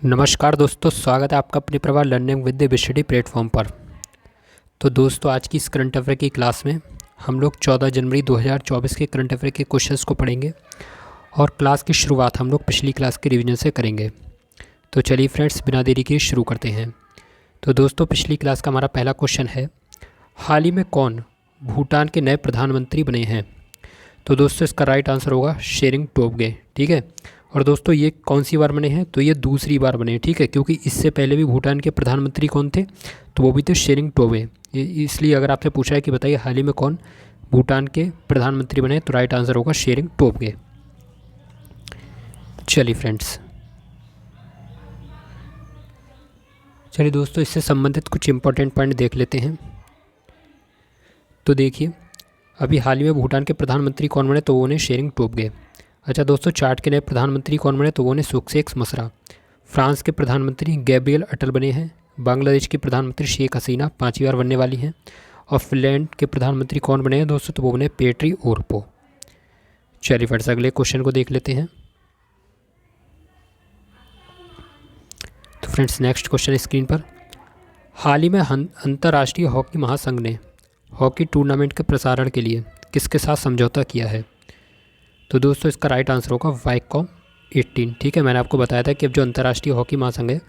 नमस्कार दोस्तों, स्वागत है आपका अपने प्रवाह learning with the study platform पर। तो दोस्तों, आज की इस करंट अफेयर की क्लास में हम लोग 14 जनवरी 2024 के करंट अफेयर के क्वेश्चंस को पढ़ेंगे और क्लास की शुरुआत हम लोग पिछली क्लास के रिवीजन से करेंगे। तो चलिए फ्रेंड्स, बिना देरी के शुरू करते हैं। तो दोस्तों, पिछली क्लास का हमारा पहला क्वेश्चन है, हाल ही में कौन भूटान के नए प्रधानमंत्री बने हैं? तो दोस्तों, इसका राइट आंसर होगा शेरिंग टोब्गे। ठीक है। और दोस्तों, ये कौन सी बार बने हैं? तो ये दूसरी बार बने हैं। ठीक है, क्योंकि इससे पहले भी भूटान के प्रधानमंत्री कौन थे? तो वो भी थे शेरिंग टोब्गे। इसलिए अगर आपसे पूछा है कि बताइए हाल ही में कौन भूटान के प्रधानमंत्री बने, तो राइट आंसर होगा शेरिंग टोब्गे। चलिए फ्रेंड्स, चलिए दोस्तों, इससे संबंधित कुछ इंपॉर्टेंट पॉइंट देख लेते हैं। तो देखिए, अभी हाल ही में भूटान के प्रधानमंत्री कौन बने? तो वो ने शेरिंग टोब्गे। अच्छा दोस्तों, चार्ट के नए प्रधानमंत्री कौन बने? तो वो ने सुखसेक मसरा। फ्रांस के प्रधानमंत्री गैब्रियल अटल बने हैं। बांग्लादेश की प्रधानमंत्री शेख हसीना 5वीं बार बनने वाली हैं। और फिनलैंड के प्रधानमंत्री कौन बने हैं दोस्तों? तो वो बने पेट्री ओरपो। चलिए फ्रेंड्स, अगले क्वेश्चन को देख लेते हैं। तो फ्रेंड्स, नेक्स्ट क्वेश्चन स्क्रीन पर, हाल ही में अंतर्राष्ट्रीय हॉकी महासंघ ने हॉकी टूर्नामेंट के प्रसारण के लिए किसके साथ समझौता किया है? तो दोस्तों, इसका राइट आंसर होगा वाईकॉम 18। ठीक है, मैंने आपको बताया था कि अब जो अंतर्राष्ट्रीय हॉकी महासंघ है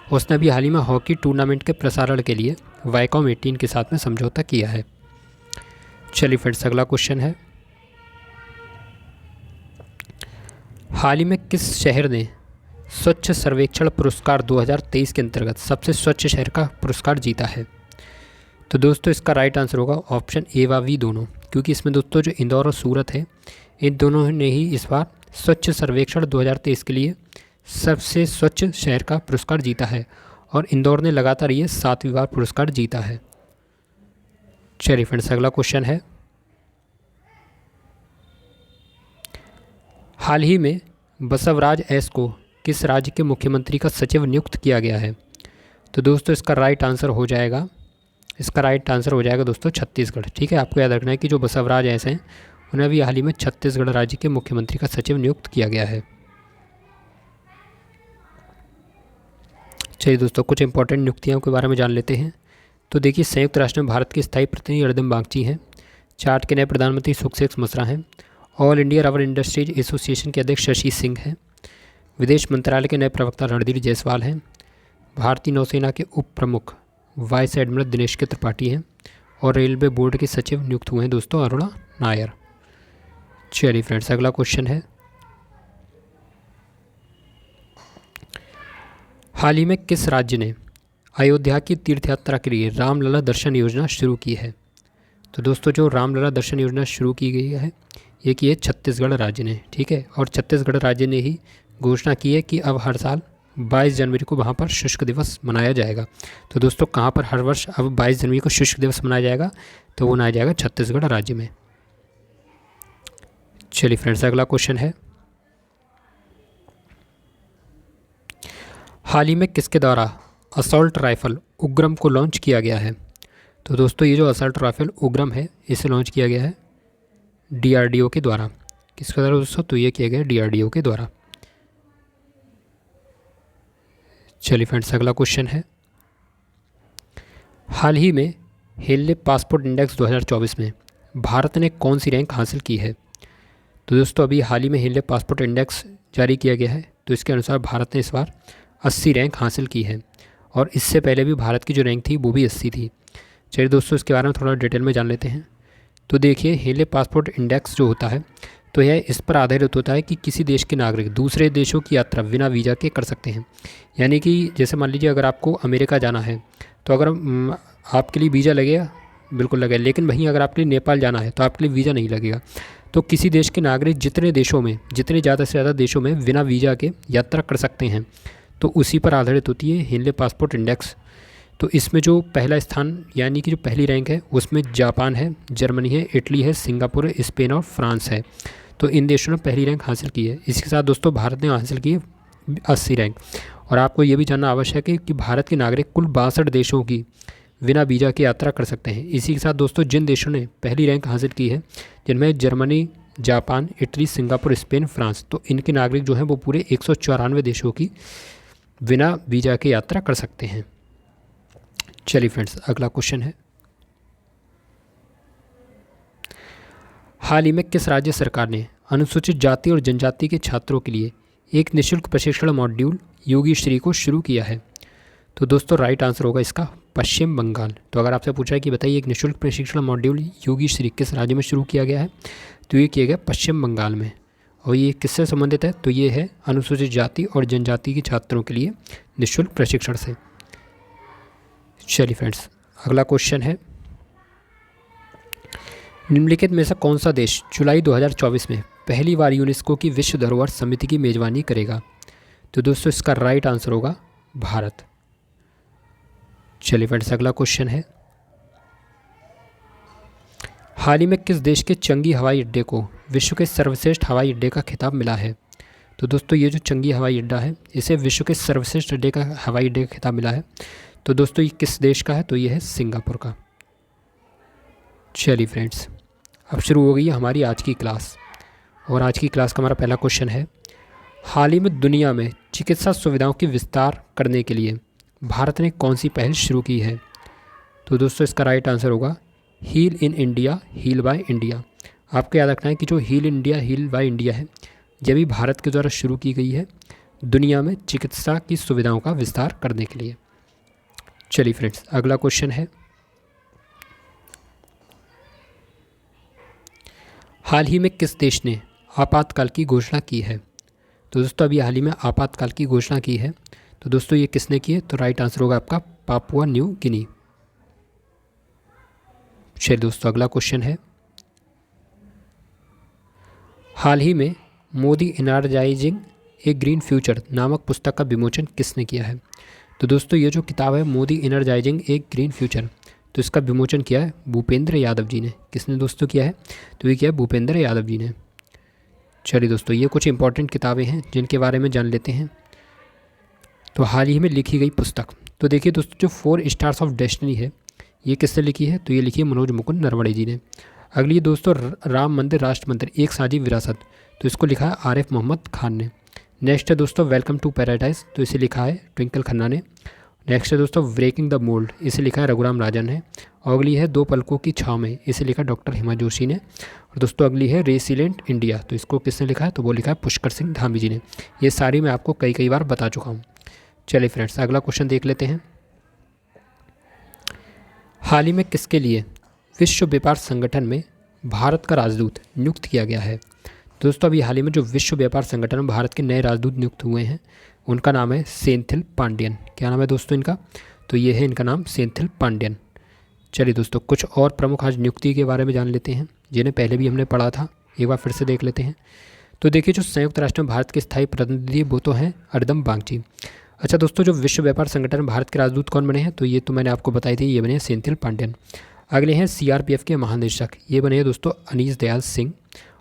उसने अभी हाल ही में हॉकी टूर्नामेंट के प्रसारण के लिए वाईकॉम 18 के साथ में समझौता किया है। चलिए फ्रेंड्स, अगला क्वेश्चन है, हाल ही में किस शहर ने स्वच्छ सर्वेक्षण पुरस्कार 2023 के अंतर्गत सबसे स्वच्छ शहर का पुरस्कार जीता है? तो दोस्तों, इसका राइट आंसर होगा ऑप्शन ए व बी दोनों, क्योंकि इसमें दोस्तों जो इंदौर और सूरत है, इन दोनों ने ही इस बार स्वच्छ सर्वेक्षण 2023 के लिए सबसे स्वच्छ शहर का पुरस्कार जीता है। और इंदौर ने लगातार ये 7वीं बार पुरस्कार जीता है। चलिए फ्रेंड्स, अगला क्वेश्चन है, हाल ही में बसवराज एस को किस राज्य के मुख्यमंत्री का सचिव नियुक्त किया गया है? तो दोस्तों, इसका राइट आंसर हो जाएगा दोस्तों छत्तीसगढ़। ठीक है, आपको याद रखना है कि जो बसवराज एस हैं उन्हें अभी हाल ही में छत्तीसगढ़ राज्य के मुख्यमंत्री का सचिव नियुक्त किया गया है। चलिए दोस्तों, कुछ इंपॉर्टेंट नियुक्तियों के बारे में जान लेते हैं। तो देखिए, संयुक्त राष्ट्र में भारत के स्थायी प्रतिनिधि अरिंदम बागची हैं। चार्ट के नए प्रधानमंत्री सुखसेक मसरा हैं। All India rubber industries association के अध्यक्ष शशि सिंह हैं। विदेश मंत्रालय के नए प्रवक्ता रणधीर जायसवाल हैं। भारतीय नौसेना के उप प्रमुख वाइस एडमिरल दिनेश के त्रिपाठी हैं। और रेलवे बोर्ड के सचिव नियुक्त हुए हैं दोस्तों अरुणा नायर। चलिए फ्रेंड्स, अगला क्वेश्चन है, हाल ही में किस राज्य ने अयोध्या की तीर्थ यात्रा के लिए रामलला दर्शन योजना शुरू की है? तो दोस्तों, जो रामलला दर्शन योजना शुरू की गई है ये की है छत्तीसगढ़ राज्य ने। ठीक है, और छत्तीसगढ़ राज्य ने ही घोषणा की है कि अब हर साल 22 जनवरी को वहाँ पर शुष्क दिवस मनाया जाएगा। तो दोस्तों, कहाँ पर हर वर्ष अब 22 जनवरी को शुष्क दिवस मनाया जाएगा? तो वो मनाया जाएगा छत्तीसगढ़ राज्य में। चलिए फ्रेंड्स, अगला क्वेश्चन है, हाल ही में किसके द्वारा असॉल्ट राइफल उग्रम को लॉन्च किया गया है? तो दोस्तों, ये जो असॉल्ट राइफल उग्रम है इसे लॉन्च किया गया है DRDO के द्वारा। किसके द्वारा दोस्तों? तो ये किया गया DRDO के द्वारा। चलिए फ्रेंड्स, अगला क्वेश्चन है, हाल ही में हेनले पासपोर्ट इंडेक्स 2024 में भारत ने कौन सी रैंक हासिल की है? तो दोस्तों, अभी हाल ही में हेनले पासपोर्ट इंडेक्स जारी किया गया है, तो इसके अनुसार भारत ने इस बार 80 रैंक हासिल की है। और इससे पहले भी भारत की जो रैंक थी वो भी 80 थी। चलिए दोस्तों, इसके बारे में थोड़ा डिटेल में जान लेते हैं। तो देखिए, हेनले पासपोर्ट इंडेक्स जो होता है तो यह इस पर आधारित होता है कि किसी देश के नागरिक दूसरे देशों की यात्रा बिना वीज़ा के कर सकते हैं। यानी कि जैसे मान लीजिए अगर आपको अमेरिका जाना है तो अगर आपके लिए वीज़ा लगेगा, बिल्कुल लगेगा, लेकिन वहीं अगर आपके लिए नेपाल जाना है तो आपके लिए वीज़ा नहीं लगेगा। तो किसी देश के नागरिक जितने ज़्यादा से ज़्यादा देशों में बिना वीज़ा के यात्रा कर सकते हैं, तो उसी पर आधारित होती है हेनले पासपोर्ट इंडेक्स। तो इसमें जो पहला स्थान यानी कि जो पहली रैंक है उसमें जापान है, जर्मनी है, इटली है, सिंगापुर है, स्पेन और फ्रांस है। तो इन देशों ने पहली रैंक हासिल की है। इसके साथ दोस्तों भारत ने हासिल की है 80 रैंक। और आपको ये भी जानना आवश्यक है कि भारत के नागरिक कुल 62 देशों की बिना वीज़ा की यात्रा कर सकते हैं। इसी के साथ दोस्तों जिन देशों ने पहली रैंक हासिल की है, जिनमें Germany, Japan, Italy, Singapore, Spain, France, तो इनके नागरिक जो हैं वो पूरे 194 देशों की बिना वीज़ा के यात्रा कर सकते हैं। चलिए फ्रेंड्स, अगला क्वेश्चन है, हाल ही में किस राज्य सरकार ने अनुसूचित जाति और जनजाति के छात्रों के लिए एक निःशुल्क प्रशिक्षण मॉड्यूल योगी श्री को शुरू किया है? तो दोस्तों राइट आंसर होगा इसका पश्चिम बंगाल। तो अगर आपसे पूछा है कि बताइए एक निःशुल्क प्रशिक्षण मॉड्यूल योगी श्री किस राज्य में शुरू किया गया है, तो ये किया गया पश्चिम बंगाल में। और ये किससे संबंधित है? तो ये है अनुसूचित जाति और जनजाति के छात्रों के लिए निःशुल्क प्रशिक्षण से। चलिए फ्रेंड्स, अगला क्वेश्चन है, निम्नलिखित में से कौन सा देश जुलाई 2024 में पहली बार यूनेस्को की विश्व धरोहर समिति की मेजबानी करेगा? तो दोस्तों इसका राइट आंसर होगा भारत। चलिए फ्रेंड्स, अगला क्वेश्चन है, हाल ही में किस देश के चंगी हवाई अड्डे को विश्व के सर्वश्रेष्ठ हवाई अड्डे का खिताब मिला है? तो दोस्तों ये जो चंगी हवाई अड्डा है इसे विश्व के सर्वश्रेष्ठ हवाई अड्डे का खिताब मिला है। तो दोस्तों ये किस देश का है? तो ये है सिंगापुर का। चलिए फ्रेंड्स, अब शुरू हो गई है हमारी आज की क्लास, और आज की क्लास का हमारा पहला क्वेश्चन है, हाल ही में दुनिया में चिकित्सा सुविधाओं की विस्तार करने के लिए भारत ने कौन सी पहल शुरू की है? तो दोस्तों इसका राइट आंसर होगा heal in India, heal by India. आपको याद रखना है कि जो heal India, heal by India है, यह भी भारत के द्वारा शुरू की गई है दुनिया में चिकित्सा की सुविधाओं का विस्तार करने के लिए। चलिए फ्रेंड्स, अगला क्वेश्चन है, हाल ही में किस देश ने आपातकाल की घोषणा की है? तो दोस्तों अभी हाल ही में आपातकाल की घोषणा की है। तो दोस्तों ये किसने की है? तो राइट आंसर होगा आपका पापुआ न्यू गिनी। चलिए दोस्तों, अगला क्वेश्चन है, हाल ही में मोदी एनर्जाइजिंग ए ग्रीन फ्यूचर नामक पुस्तक का विमोचन किसने किया है? तो दोस्तों ये जो किताब है मोदी एनर्जाइजिंग ए ग्रीन फ्यूचर, तो इसका विमोचन किया है भूपेंद्र यादव जी ने। किसने दोस्तों किया है? तो ये किया है भूपेंद्र यादव जी ने। चलिए दोस्तों, ये कुछ इंपॉर्टेंट किताबें हैं जिनके बारे में जान लेते हैं। तो हाल ही में लिखी गई पुस्तक, तो देखिए दोस्तों जो 4 स्टार्स ऑफ डेस्टिनी है ये किसने लिखी है? तो ये लिखी है मनोज मुकुंद नरवणे जी ने। अगली दोस्तों राम मंदिर राष्ट्र मंदिर एक साझी विरासत, तो इसको लिखा है आरिफ मोहम्मद खान ने। नेक्स्ट है दोस्तों वेलकम टू पैराडाइज, तो इसे लिखा है ट्विंकल खन्ना ने। नेक्स्ट है दोस्तों ब्रेकिंग द मोल्ड, इसे लिखा है रघुराम राजन है। और अगली है दो पलकों की छाँव में, इसे लिखा डॉक्टर हिमा जोशी ने। और दोस्तों अगली है रेसिलेंट इंडिया, तो इसको किसने लिखा है? तो वो लिखा है पुष्कर सिंह धामी जी ने। ये सारी मैं आपको कई बार बता चुका हूँ। चलिए फ्रेंड्स, अगला क्वेश्चन देख लेते हैं, हाल ही में किसके लिए विश्व व्यापार संगठन में भारत का राजदूत नियुक्त किया गया है? दोस्तों अभी हाल ही में जो विश्व व्यापार संगठन में भारत के नए राजदूत नियुक्त हुए हैं उनका नाम है सेंथिल पांडियन। क्या नाम है दोस्तों इनका? तो ये है इनका नाम सेंथिल पांडियन। चलिए दोस्तों, कुछ और प्रमुख आज नियुक्ति के बारे में जान लेते हैं जिन्हें पहले भी हमने पढ़ा था, एक बार फिर से देख लेते हैं। तो देखिए जो संयुक्त राष्ट्र में भारत के स्थायी प्रतिनिधि वो तो हैं अरिंदम बागची। अच्छा दोस्तों, जो विश्व व्यापार संगठन में भारत के राजदूत कौन बने हैं? तो ये तो मैंने आपको बताई थी, ये बने हैं सेंथिल पांडियन। अगले हैं सीआरपीएफ के महानिदेशक, ये बने हैं दोस्तों अनीश दयाल सिंह।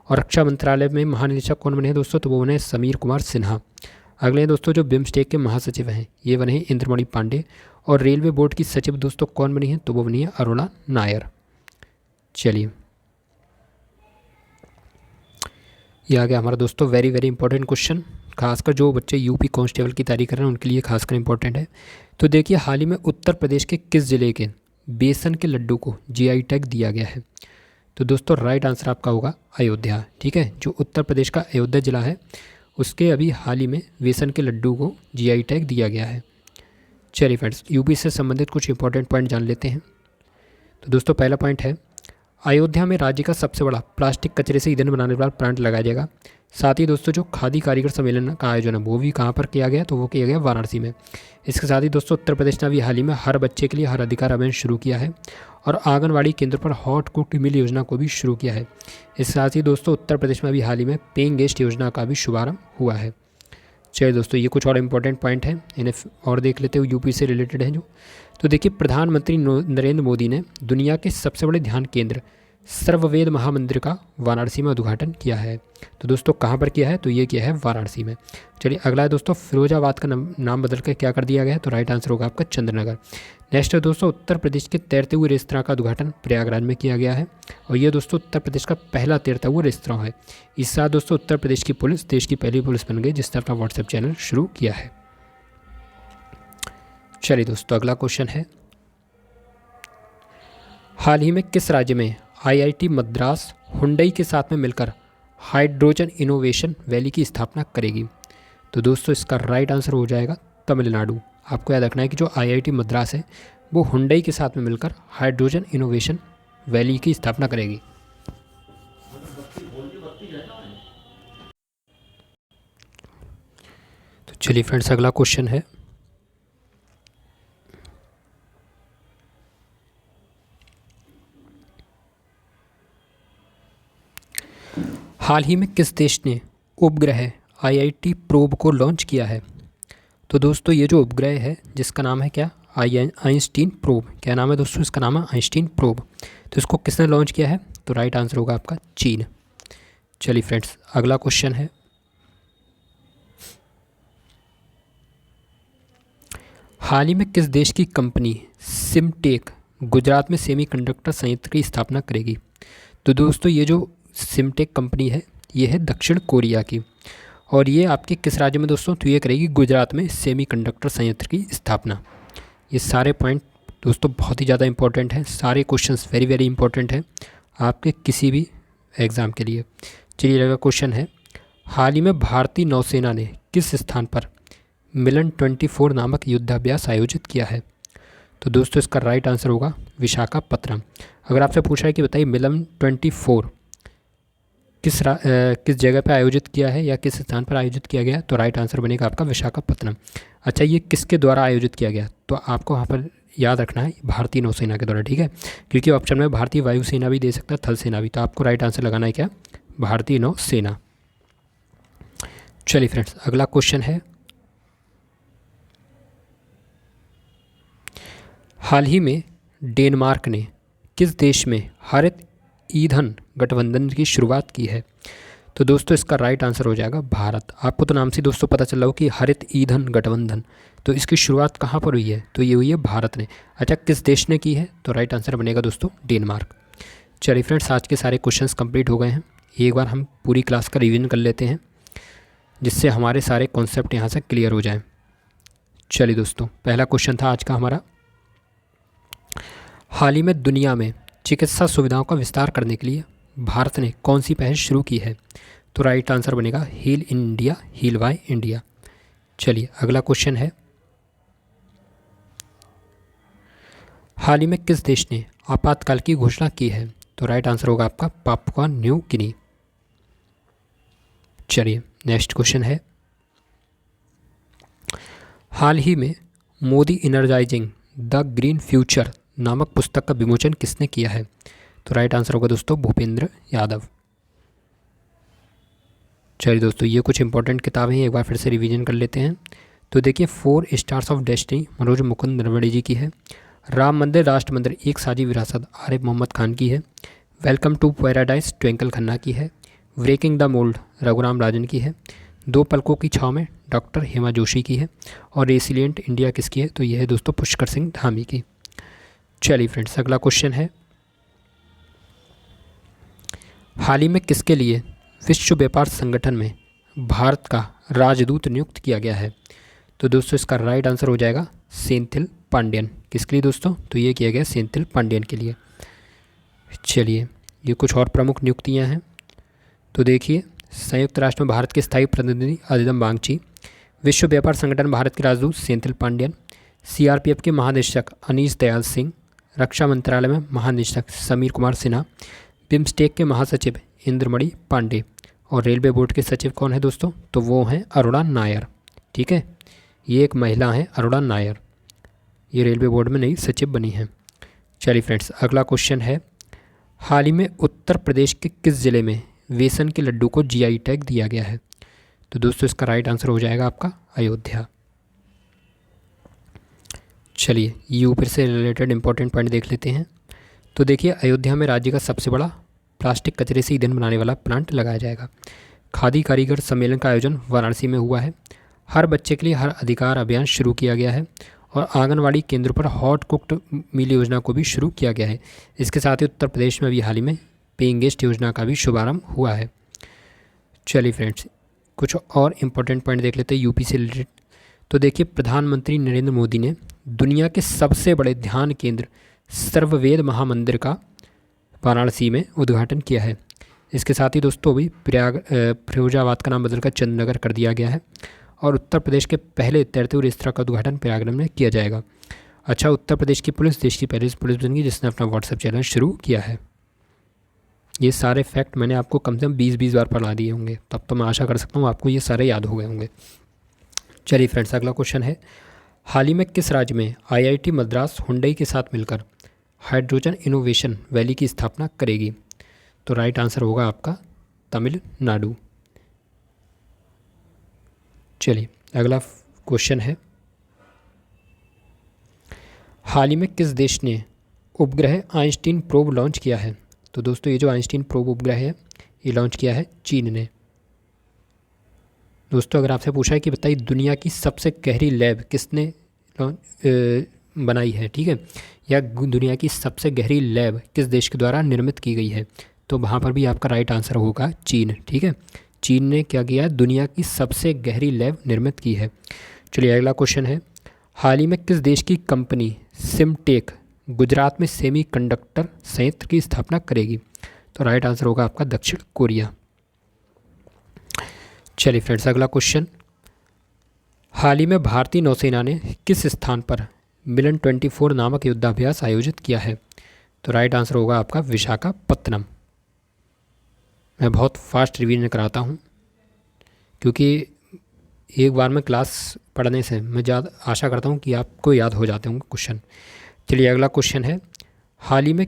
और रक्षा मंत्रालय में महानिदेशक कौन बने हैं दोस्तों? तो वो बने हैं समीर कुमार सिन्हा। अगले हैं दोस्तों जो बिम्स्टेक के महासचिव हैं, ये बने हैं इंद्रमणि पांडे। और रेलवे बोर्ड की सचिव दोस्तों कौन बनी है? तो वो बनी है अरुणा नायर। चलिए, ये आ गया हमारा दोस्तों वेरी इंपॉर्टेंट क्वेश्चन, खासकर जो बच्चे यूपी कांस्टेबल की तैयारी कर रहे हैं उनके लिए खासकर इंपॉर्टेंट है। तो देखिए हाल ही में उत्तर प्रदेश के किस ज़िले के बेसन के लड्डू को जीआई टैग दिया गया है? तो दोस्तों राइट आंसर आपका होगा अयोध्या। ठीक है, जो उत्तर प्रदेश का अयोध्या ज़िला है उसके अभी हाल ही में बेसन के लड्डू को जीआई टैग दिया गया है। चलिए फ्रेंड्स, यूपी से संबंधित कुछ इंपॉर्टेंट पॉइंट जान लेते हैं। तो दोस्तों पहला पॉइंट है, अयोध्या में राज्य का सबसे बड़ा प्लास्टिक कचरे से ईंधन बनाने वाला प्लांट लगाया जाएगा। साथ ही दोस्तों जो खादी कारीगर सम्मेलन का आयोजन है वो भी कहाँ पर किया गया? तो वो किया गया वाराणसी में। इसके साथ ही दोस्तों उत्तर प्रदेश ने अभी हाल ही में हर बच्चे के लिए हर अधिकार अभियान शुरू किया है और आंगनवाड़ी केंद्र पर हॉट कुक्ड मील योजना को भी शुरू किया है। इसके साथ ही दोस्तों उत्तर प्रदेश में अभी हाल ही में पेइंग गेस्ट योजना का भी शुभारंभ हुआ है। चलिए दोस्तों, ये कुछ और इंपॉर्टेंट पॉइंट हैं, इन्हें और देख लेते हो, यूपी से रिलेटेड हैं जो। तो देखिए प्रधानमंत्री नरेंद्र मोदी ने दुनिया के सबसे बड़े ध्यान केंद्र सर्ववेद महामंदिर का वाराणसी में उद्घाटन किया है। तो दोस्तों कहाँ पर किया है? तो ये किया है वाराणसी में। चलिए अगला है दोस्तों, फिरोजाबाद का नाम बदल कर क्या कर दिया गया है? तो राइट आंसर होगा आपका चंद्रनगर। नेक्स्ट है दोस्तों, उत्तर प्रदेश के तैरते हुए रेस्तरां का उद्घाटन प्रयागराज में किया गया है और ये दोस्तों उत्तर प्रदेश का पहला तैरता हुआ रेस्तरां है। इस साथ दोस्तों उत्तर प्रदेश की पुलिस देश की पहली पुलिस बन गई जिसने अपना व्हाट्सएप चैनल शुरू किया है। चलिए दोस्तों, अगला क्वेश्चन है, हाल ही में किस राज्य में आईआईटी मद्रास हुंडई के साथ में मिलकर हाइड्रोजन इनोवेशन वैली की स्थापना करेगी? तो दोस्तों इसका राइट आंसर हो जाएगा तमिलनाडु। आपको याद रखना है कि जो आईआईटी मद्रास है वो हुंडई के साथ में मिलकर हाइड्रोजन इनोवेशन वैली की स्थापना करेगी। तो चलिए फ्रेंड्स, अगला क्वेश्चन है, हाल ही में किस देश ने उपग्रह आईआईटी प्रोब को लॉन्च किया है? तो दोस्तों ये जो उपग्रह है जिसका नाम है क्या, आइंस्टीन प्रोब। क्या नाम है दोस्तों इसका? नाम है आइंस्टीन प्रोब। तो इसको किसने लॉन्च किया है? तो राइट आंसर होगा आपका चीन। चलिए फ्रेंड्स, अगला क्वेश्चन है, हाल ही में किस देश की कंपनी सिमटेक गुजरात में सेमीकंडक्टर संयंत्र की स्थापना करेगी? तो दोस्तों ये जो सिमटेक कंपनी है ये है दक्षिण कोरिया की, और ये आपके किस राज्य में दोस्तों? तो ये करेगी गुजरात में सेमीकंडक्टर संयंत्र की स्थापना। ये सारे पॉइंट दोस्तों बहुत ही ज़्यादा इंपॉर्टेंट हैं, सारे क्वेश्चंस वेरी वेरी इंपॉर्टेंट हैं आपके किसी भी एग्ज़ाम के लिए। चलिए अगला क्वेश्चन है, हाल ही में भारतीय नौसेना ने किस स्थान पर मिलन 24 नामक युद्धाभ्यास आयोजित किया है? तो दोस्तों इसका राइट आंसर होगा विशाखापत्तनम। अगर आपसे पूछा है कि बताइए मिलन 24 किस जगह पर आयोजित किया है या किस स्थान पर आयोजित किया गया, तो राइट आंसर बनेगा आपका विशाखापत्तनम। अच्छा, ये किसके द्वारा आयोजित किया गया? तो आपको वहाँ पर याद रखना है भारतीय नौसेना के द्वारा, ठीक है, क्योंकि ऑप्शन में भारतीय वायुसेना भी दे सकता है, थल सेना भी, तो आपको राइट आंसर लगाना है क्या, भारतीय नौसेना। चलिए फ्रेंड्स, अगला क्वेश्चन है, हाल ही में डेनमार्क ने किस देश में हरित ईंधन गठबंधन की शुरुआत की है? तो दोस्तों इसका राइट आंसर हो जाएगा भारत। आपको तो नाम से दोस्तों पता चल रहा हो कि हरित ईंधन गठबंधन, तो इसकी शुरुआत कहाँ पर हुई है? तो ये हुई है भारत ने। अच्छा, किस देश ने की है? तो राइट आंसर बनेगा दोस्तों डेनमार्क। चलिए फ्रेंड्स, आज के सारे क्वेश्चंस कंप्लीट हो गए हैं। एक बार हम पूरी क्लास का रिवीजन कर लेते हैं जिससे हमारे सारे कॉन्सेप्ट यहाँ से क्लियर हो जाएँ। चलिए दोस्तों, पहला क्वेश्चन था आज का हमारा, हाल ही में दुनिया में चिकित्सा सुविधाओं का विस्तार करने के लिए भारत ने कौन सी पहल शुरू की है? तो राइट आंसर बनेगा heal India, heal by India. चलिए अगला क्वेश्चन है, हाल ही में किस देश ने आपातकाल की घोषणा की है? तो राइट आंसर होगा आपका पापुआ न्यू गिनी। चलिए नेक्स्ट क्वेश्चन है, हाल ही में मोदी इनर्जाइजिंग द ग्रीन फ्यूचर नामक पुस्तक का विमोचन किसने किया है? तो राइट आंसर होगा दोस्तों भूपेंद्र यादव। चलिए दोस्तों, ये कुछ इंपॉर्टेंट किताबें हैं, एक बार फिर से रिवीजन कर लेते हैं। तो देखिए, 4 stars of destiny Manoj Mukund Naravane ji की है, राम मंदिर राष्ट्र मंदिर एक साझी विरासत आरिफ मोहम्मद खान की है, welcome to paradise Twinkle Khanna की है, breaking the mould Raghuram Rajan की है, दो पलकों की छाँव में डॉक्टर हेमा जोशी की है, और रेसिलिएंट इंडिया किसकी है? तो यह है दोस्तों पुष्कर सिंह धामी की। चलिए फ्रेंड्स, अगला क्वेश्चन है, हाल ही में किसके लिए विश्व व्यापार संगठन में भारत का राजदूत नियुक्त किया गया है? तो दोस्तों इसका राइट आंसर हो जाएगा सेंथिल पांडियन। किसके लिए दोस्तों? तो ये किया गया सेंथिल पांडियन के लिए। चलिए, ये कुछ और प्रमुख नियुक्तियां हैं। तो देखिए, संयुक्त राष्ट्र में भारत के स्थायी प्रतिनिधि अरिंदम बागची, विश्व व्यापार संगठन भारत के राजदूत सेंथिल पांडियन, सीआरपीएफ के महानिदेशक अनीश दयाल सिंह, रक्षा मंत्रालय में महानिदेशक समीर कुमार सिन्हा, बिम्स्टेक के महासचिव इंद्रमणि पांडे, और रेलवे बोर्ड के सचिव कौन है दोस्तों? तो वो हैं अरुणा नायर। ठीक है, ये एक महिला हैं अरुणा नायर, ये रेलवे बोर्ड में नई सचिव बनी हैं। चलिए फ्रेंड्स, अगला क्वेश्चन है, हाल ही में उत्तर प्रदेश के किस ज़िले में बेसन के लड्डू को जीआई टैग दिया गया है? तो दोस्तों इसका राइट आंसर हो जाएगा आपका अयोध्या। चलिए, ये ऊपर से रिलेटेड इंपॉर्टेंट पॉइंट देख लेते हैं। तो देखिए, अयोध्या में राज्य का सबसे बड़ा प्लास्टिक कचरे से ईंधन बनाने वाला प्लांट लगाया जाएगा। खादी कारीगर सम्मेलन का आयोजन वाराणसी में हुआ है। हर बच्चे के लिए हर अधिकार अभियान शुरू किया गया है, और आंगनवाड़ी केंद्रों पर हॉट कुक्ड मील योजना को भी शुरू किया गया है। इसके साथ ही उत्तर प्रदेश में अभी हाल ही में पेइंग गेस्ट योजना का भी शुभारंभ हुआ है। चलिए फ्रेंड्स, कुछ और इम्पोर्टेंट पॉइंट देख लेते हैं यूपी से रिलेटेड। तो देखिए, प्रधानमंत्री नरेंद्र मोदी ने दुनिया के सबसे बड़े ध्यान केंद्र सर्ववेद महामंदिर का वाराणसी में उद्घाटन किया है? इसके साथ ही दोस्तों अभी फिरोजाबाद का नाम बदलकर चंदनगर कर दिया गया है। और उत्तर प्रदेश के पहले तैरते हुए रेस्तरां का उद्घाटन प्रयागराज में किया जाएगा। अच्छा, उत्तर प्रदेश की पुलिस देश की पहली पुलिस बन गई जिसने अपना व्हाट्सएप चैनल शुरू किया है। ये सारे फैक्ट मैंने आपको कम से कम 20 बार पढ़ा दिए होंगे, तब तो मैं आशा कर सकता हूँ आपको ये सारे याद हो गए होंगे। चलिए फ्रेंड्स, अगला क्वेश्चन है, हाल ही में किस राज्य में आईआईटी मद्रास हुंडई के साथ मिलकर हाइड्रोजन इनोवेशन वैली की स्थापना करेगी? तो राइट आंसर होगा आपका तमिलनाडु। चलिए अगला क्वेश्चन है, हाल ही में किस देश ने उपग्रह आइंस्टीन प्रोब लॉन्च किया है? तो दोस्तों ये जो आइंस्टीन प्रोब उपग्रह है ये लॉन्च किया है चीन ने। दोस्तों अगर आपसे पूछा है कि बताइए दुनिया की सबसे गहरी लैब किसने बनाई है, ठीक है, या दुनिया की सबसे गहरी लैब किस देश के द्वारा निर्मित की गई है, तो वहाँ पर भी आपका राइट आंसर होगा चीन। ठीक है, चीन ने क्या किया है, दुनिया की सबसे गहरी लैब निर्मित की है। चलिए अगला क्वेश्चन है, हाल ही में किस देश की कंपनी सिमटेक गुजरात में सेमीकंडक्टर संयंत्र की स्थापना करेगी? तो राइट आंसर होगा आपका दक्षिण कोरिया। चलिए फ्रेंड्स अगला क्वेश्चन, हाल ही में भारतीय नौसेना ने किस स्थान पर मिलन 24 नामक युद्धाभ्यास आयोजित किया है? तो राइट आंसर होगा आपका विशाखापत्तनम। मैं बहुत फास्ट रिवीजन कराता हूँ क्योंकि एक बार में क्लास पढ़ने से मैं ज़्यादा आशा करता हूँ कि आपको याद हो जाते होंगे क्वेश्चन। चलिए अगला क्वेश्चन है, हाल ही में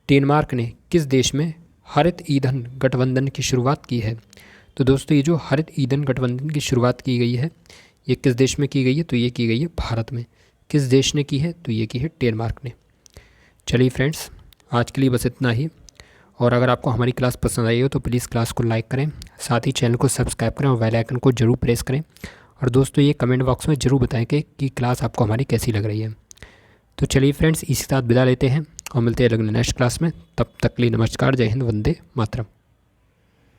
डेनमार्क ने किस देश में हरित ईंधन गठबंधन की शुरुआत की है? तो दोस्तों ये जो हरित ईंधन गठबंधन की शुरुआत की गई है ये किस देश में की गई है? तो ये की गई है भारत में। किस देश ने की है? तो ये की है डेनमार्क ने। चलिए फ्रेंड्स आज के लिए बस इतना ही, और अगर आपको हमारी क्लास पसंद आई हो तो प्लीज़ क्लास को लाइक करें, साथ ही चैनल को सब्सक्राइब करें और बेल आइकन को जरूर प्रेस करें। और दोस्तों ये कमेंट बॉक्स में ज़रूर बताएं कि क्लास आपको हमारी कैसी लग रही है। तो चलिए फ्रेंड्स इसी के साथ विदा लेते हैं और मिलते हैं अगले नेक्स्ट क्लास में। तब तक के लिए नमस्कार, जय हिंद, वंदे मातरम।